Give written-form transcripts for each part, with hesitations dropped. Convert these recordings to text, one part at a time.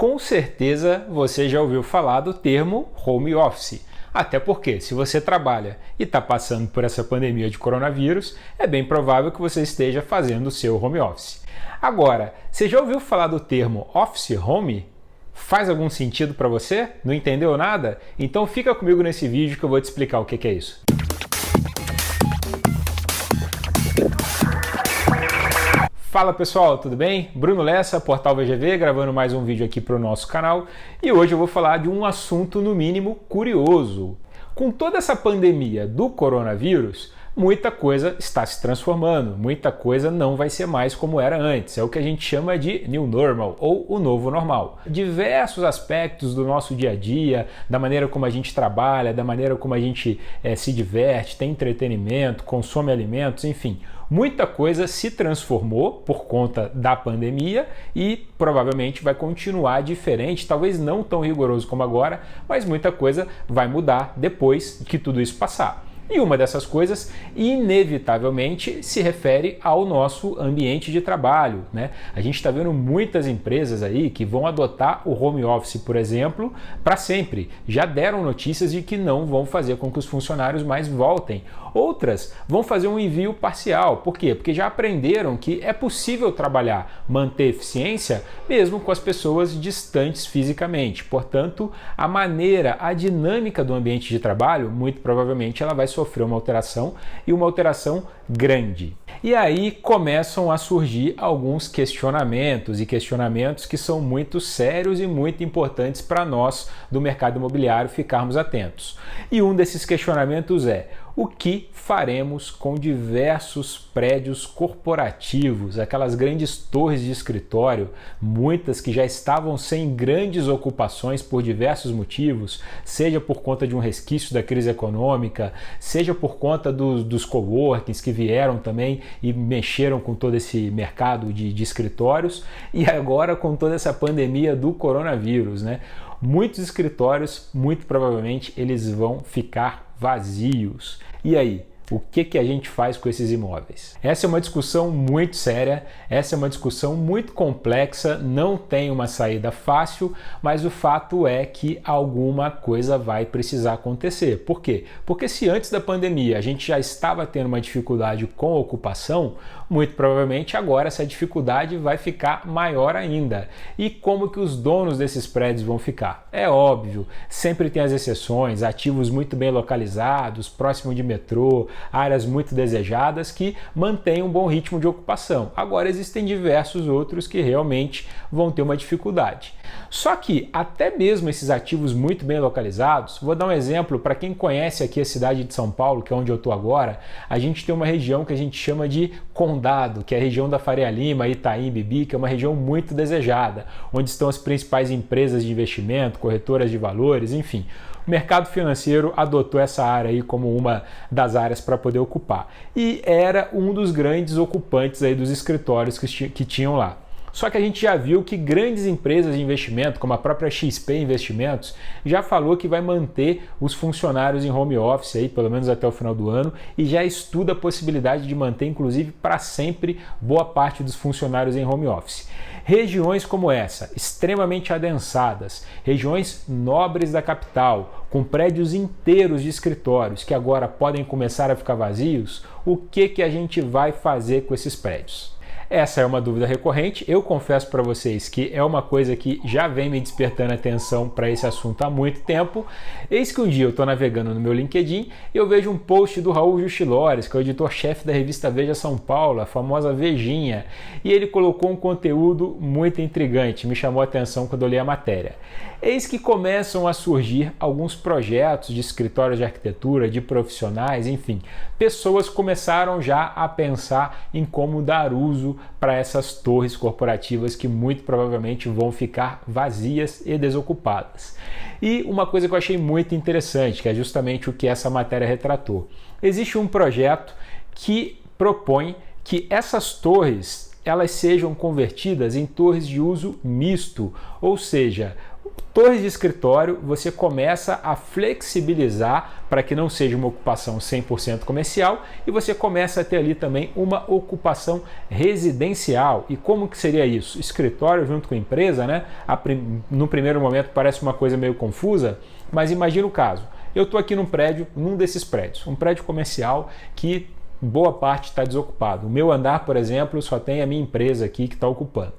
Com certeza você já ouviu falar do termo home office. Até porque, se você trabalha e está passando por essa pandemia de coronavírus, é bem provável que você esteja fazendo o seu home office. Agora, você já ouviu falar do termo office home? Faz algum sentido para você? Não entendeu nada? Então fica comigo nesse vídeo que eu vou te explicar o que é isso. Fala pessoal, tudo bem? Bruno Lessa, Portal VGV, gravando mais um vídeo aqui para o nosso canal e hoje eu vou falar de um assunto no mínimo curioso. Com toda essa pandemia do coronavírus, muita coisa está se transformando, muita coisa não vai ser mais como era antes, é o que a gente chama de New Normal ou o novo normal. Diversos aspectos do nosso dia a dia, da maneira como a gente trabalha, da maneira como a gente se diverte, tem entretenimento, consome alimentos, enfim. Muita coisa se transformou por conta da pandemia e provavelmente vai continuar diferente, talvez não tão rigoroso como agora, mas muita coisa vai mudar depois que tudo isso passar. E uma dessas coisas, inevitavelmente, se refere ao nosso ambiente de trabalho, né? A gente está vendo muitas empresas aí que vão adotar o home office, por exemplo, para sempre. Já deram notícias de que não vão fazer com que os funcionários mais voltem. Outras vão fazer um envio parcial. Por quê? Porque já aprenderam que é possível trabalhar, manter eficiência, mesmo com as pessoas distantes fisicamente. Portanto, a maneira, a dinâmica do ambiente de trabalho, muito provavelmente ela vai sofrer uma alteração e uma alteração grande. E aí começam a surgir alguns questionamentos que são muito sérios e muito importantes para nós do mercado imobiliário ficarmos atentos. E um desses questionamentos é: o que faremos com diversos prédios corporativos, aquelas grandes torres de escritório, muitas que já estavam sem grandes ocupações por diversos motivos, seja por conta de um resquício da crise econômica, seja por conta dos coworkings que vieram também e mexeram com todo esse mercado de escritórios, e agora com toda essa pandemia do coronavírus, né? Muitos escritórios, muito provavelmente, eles vão ficar vazios. E aí? O que a gente faz com esses imóveis? Essa é uma discussão muito séria, essa é uma discussão muito complexa, não tem uma saída fácil, mas o fato é que alguma coisa vai precisar acontecer. Por quê? Porque se antes da pandemia a gente já estava tendo uma dificuldade com a ocupação, muito provavelmente agora essa dificuldade vai ficar maior ainda. E como que os donos desses prédios vão ficar? É óbvio, sempre tem as exceções, ativos muito bem localizados, próximo de metrô, áreas muito desejadas que mantêm um bom ritmo de ocupação. Agora existem diversos outros que realmente vão ter uma dificuldade. Só que até mesmo esses ativos muito bem localizados, vou dar um exemplo para quem conhece aqui a cidade de São Paulo, que é onde eu estou agora, a gente tem uma região que a gente chama de Condado, que é a região da Faria Lima, Itaim, Bibi, que é uma região muito desejada, onde estão as principais empresas de investimento, corretoras de valores, enfim. O mercado financeiro adotou essa área aí como uma das áreas para poder ocupar. E era um dos grandes ocupantes aí dos escritórios que tinham lá. Só que a gente já viu que grandes empresas de investimento, como a própria XP Investimentos, já falou que vai manter os funcionários em home office aí, pelo menos até o final do ano, e já estuda a possibilidade de manter, inclusive, para sempre, boa parte dos funcionários em home office. Regiões como essa, extremamente adensadas, regiões nobres da capital, com prédios inteiros de escritórios que agora podem começar a ficar vazios, o que a gente vai fazer com esses prédios? Essa é uma dúvida recorrente, eu confesso para vocês que é uma coisa que já vem me despertando atenção para esse assunto há muito tempo. Eis que um dia eu estou navegando no meu LinkedIn e eu vejo um post do Raul Justilores, que é o editor-chefe da revista Veja São Paulo, a famosa Vejinha, e ele colocou um conteúdo muito intrigante, me chamou a atenção quando eu li a matéria. Eis que começam a surgir alguns projetos de escritórios de arquitetura, de profissionais, enfim, pessoas começaram já a pensar em como dar uso para essas torres corporativas que muito provavelmente vão ficar vazias e desocupadas. E uma coisa que eu achei muito interessante, que é justamente o que essa matéria retratou. Existe um projeto que propõe que essas torres elas sejam convertidas em torres de uso misto, ou seja, Torres de escritório, você começa a flexibilizar para que não seja uma ocupação 100% comercial e você começa a ter ali também uma ocupação residencial. E como que seria isso? Escritório junto com empresa, né? No primeiro momento parece uma coisa meio confusa, mas imagina o caso. Eu estou aqui num desses prédios, um prédio comercial que boa parte está desocupado. O meu andar, por exemplo, só tem a minha empresa aqui que está ocupando.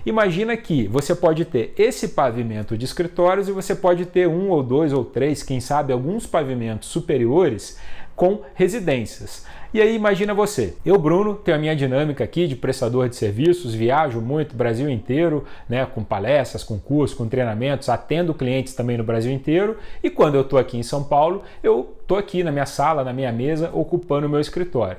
Imagina que você pode ter esse pavimento de escritórios e você pode ter um ou dois ou três, quem sabe alguns pavimentos superiores com residências. E aí imagina você, eu, Bruno, tenho a minha dinâmica aqui de prestador de serviços, viajo muito o Brasil inteiro, né, com palestras, com cursos, com treinamentos, atendo clientes também no Brasil inteiro e quando eu estou aqui em São Paulo, eu estou aqui na minha sala, na minha mesa, ocupando o meu escritório.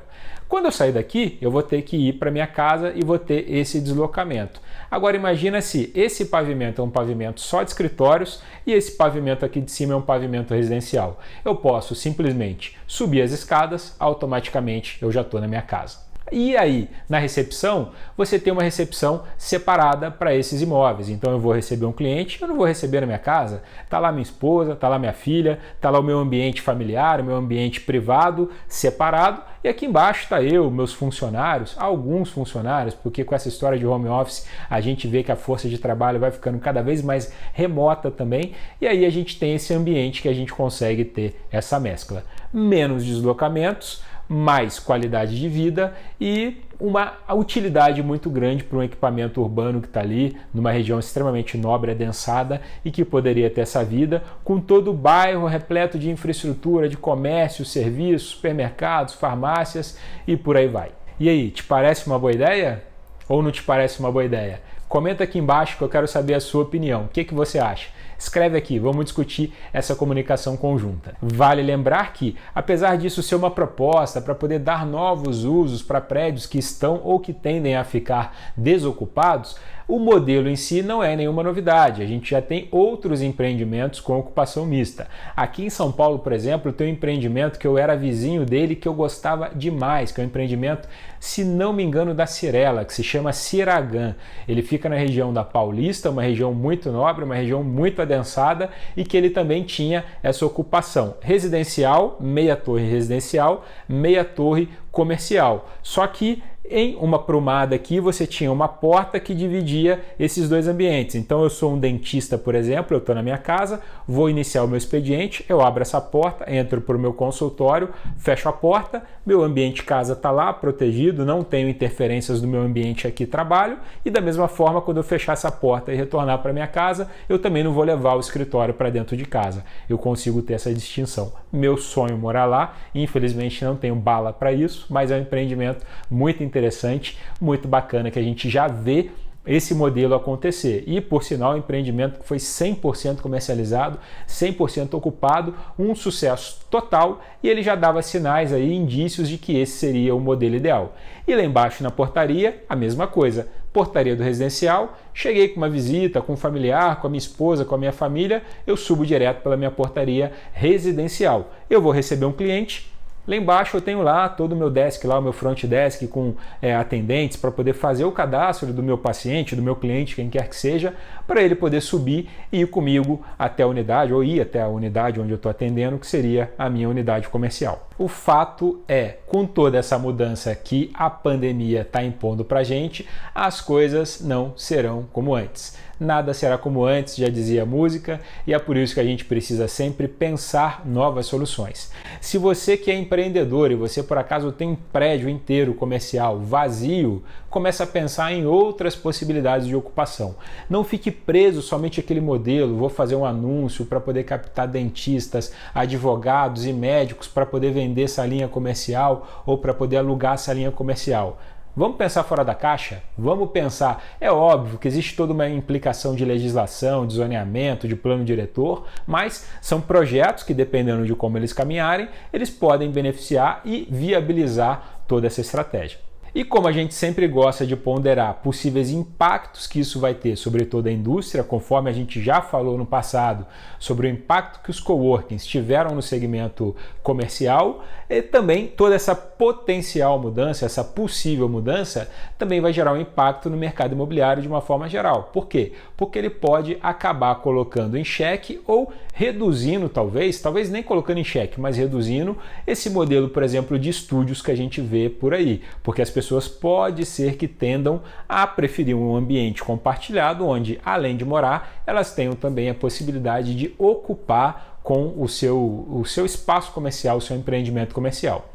Quando eu sair daqui, eu vou ter que ir para minha casa e vou ter esse deslocamento. Agora imagina se esse pavimento é um pavimento só de escritórios e esse pavimento aqui de cima é um pavimento residencial. Eu posso simplesmente subir as escadas, automaticamente eu já estou na minha casa. E aí, na recepção, você tem uma recepção separada para esses imóveis. Então eu vou receber um cliente, eu não vou receber na minha casa. Está lá minha esposa, está lá minha filha, está lá o meu ambiente familiar, o meu ambiente privado, separado. E aqui embaixo está eu, meus funcionários, alguns funcionários, porque com essa história de home office a gente vê que a força de trabalho vai ficando cada vez mais remota também. E aí a gente tem esse ambiente que a gente consegue ter essa mescla. Menos deslocamentos, mais qualidade de vida e uma utilidade muito grande para um equipamento urbano que está ali numa região extremamente nobre, adensada e que poderia ter essa vida com todo o bairro repleto de infraestrutura, de comércio, serviços, supermercados, farmácias e por aí vai. E aí, te parece uma boa ideia? Ou não te parece uma boa ideia? Comenta aqui embaixo que eu quero saber a sua opinião. O que você acha? Escreve aqui, vamos discutir essa comunicação conjunta. Vale lembrar que, apesar disso ser uma proposta para poder dar novos usos para prédios que estão ou que tendem a ficar desocupados, o modelo em si não é nenhuma novidade. A gente já tem outros empreendimentos com ocupação mista. Aqui em São Paulo, por exemplo, tem um empreendimento que eu era vizinho dele que eu gostava demais, que é um empreendimento, se não me engano, da Cirela, que se chama Ciragã. Ele fica na região da Paulista, uma região muito nobre, uma região muito adensada e que ele também tinha essa ocupação residencial, meia torre residencial, meia torre comercial. Só que em uma prumada aqui você tinha uma porta que dividia esses dois ambientes. Então eu sou um dentista, por exemplo, eu estou na minha casa, vou iniciar o meu expediente, eu abro essa porta, entro para o meu consultório, fecho a porta, meu ambiente casa está lá protegido, não tenho interferências do meu ambiente aqui trabalho e da mesma forma quando eu fechar essa porta e retornar para minha casa, eu também não vou levar o escritório para dentro de casa. Eu consigo ter essa distinção. Meu sonho morar lá, infelizmente não tenho bala para isso, mas é um empreendimento muito interessante, muito bacana que a gente já vê esse modelo acontecer. E, por sinal, um empreendimento que foi 100% comercializado, 100% ocupado, um sucesso total e ele já dava sinais aí, indícios de que esse seria o modelo ideal. E lá embaixo na portaria, a mesma coisa. Portaria do residencial, cheguei com uma visita, com um familiar, com a minha esposa, com a minha família, eu subo direto pela minha portaria residencial. Eu vou receber um cliente. Lá embaixo eu tenho lá todo o meu desk, lá, o meu front desk com atendentes para poder fazer o cadastro do meu paciente, do meu cliente, quem quer que seja, para ele poder subir e ir comigo até a unidade, ou ir até a unidade onde eu estou atendendo, que seria a minha unidade comercial. O fato é, com toda essa mudança que a pandemia está impondo para a gente, as coisas não serão como antes. Nada será como antes, já dizia a música, e é por isso que a gente precisa sempre pensar novas soluções. Se você que é empreendedor e você por acaso tem um prédio inteiro comercial vazio, comece a pensar em outras possibilidades de ocupação. Não fique preso somente àquele modelo, vou fazer um anúncio para poder captar dentistas, advogados e médicos para poder vender essa linha comercial ou para poder alugar essa linha comercial. Vamos pensar fora da caixa? Vamos pensar. É óbvio que existe toda uma implicação de legislação, de zoneamento, de plano diretor, mas são projetos que, dependendo de como eles caminharem, eles podem beneficiar e viabilizar toda essa estratégia. E como a gente sempre gosta de ponderar possíveis impactos que isso vai ter sobre toda a indústria, conforme a gente já falou no passado sobre o impacto que os coworkings tiveram no segmento comercial, e também toda essa potencial mudança, essa possível mudança, também vai gerar um impacto no mercado imobiliário de uma forma geral. Por quê? Porque ele pode acabar colocando em xeque ou reduzindo, talvez nem colocando em xeque, mas reduzindo esse modelo, por exemplo, de estúdios que a gente vê por aí, porque as pessoas pode ser que tendam a preferir um ambiente compartilhado, onde, além de morar, elas tenham também a possibilidade de ocupar com o seu espaço comercial, o seu empreendimento comercial.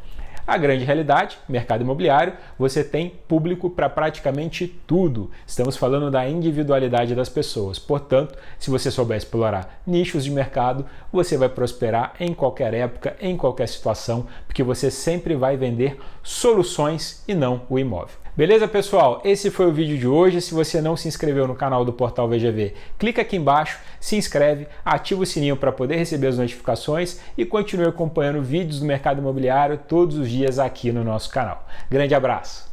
A grande realidade, mercado imobiliário, você tem público para praticamente tudo. Estamos falando da individualidade das pessoas. Portanto, se você souber explorar nichos de mercado, você vai prosperar em qualquer época, em qualquer situação, porque você sempre vai vender soluções e não o imóvel. Beleza, pessoal? Esse foi o vídeo de hoje. Se você não se inscreveu no canal do Portal VGV, clica aqui embaixo, se inscreve, ativa o sininho para poder receber as notificações e continue acompanhando vídeos do mercado imobiliário todos os dias aqui no nosso canal. Grande abraço!